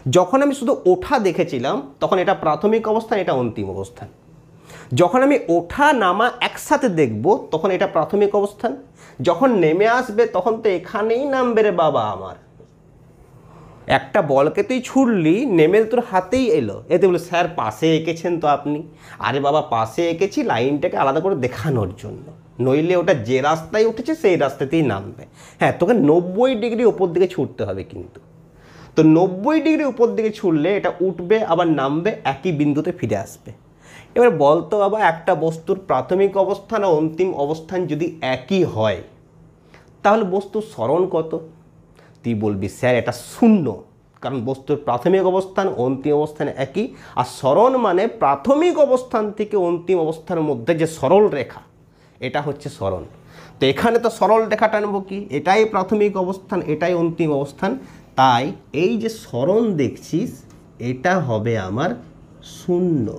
যখন আমি শুধু ওঠা দেখেছিলাম তখন এটা প্রাথমিক অবস্থান, এটা অন্তিম অবস্থান। যখন আমি ওঠা নামা একসাথে দেখব তখন এটা প্রাথমিক অবস্থান। যখন নেমে আসবে তখন তো এখানেই নামবে রে বাবা আমার। একটা বলকে তুই ছুড়লি, নেমে তোর হাতেই এলো, এতে বলে স্যার পাশে এঁকেছেন তো আপনি। আরে বাবা পাশে এঁকেছি লাইনটাকে আলাদা করে দেখানোর জন্য, নইলে ওটা যে রাস্তায় উঠেছে সেই রাস্তাতেই নামবে। হ্যাঁ, তোকে 90 ডিগ্রি ওপর দিকে ছুটতে হবে কিন্তু। তো 90 ডিগ্রি উপর দিকে ছুটলে এটা উঠবে আবার নামবে, একই বিন্দুতে ফিরে আসবে। এবার বলতো বাবা, একটা বস্তুর প্রাথমিক অবস্থান ও অন্তিম অবস্থান যদি একই হয় তাহলে বস্তুর সরণ কত? তুই বলবি স্যার এটা 0, কারণ বস্তুর প্রাথমিক অবস্থান অন্তিম অবস্থান একই, আর সরণ মানে প্রাথমিক অবস্থান থেকে অন্তিম অবস্থানের মধ্যে যে সরল রেখা, এটা হচ্ছে সরণ। তো এখানে তো সরল রেখা টানবো কি, এটাই প্রাথমিক অবস্থান এটাই অন্তিম অবস্থান, তাই এই যে সরণ দেখছিস এটা হবে আমার 0।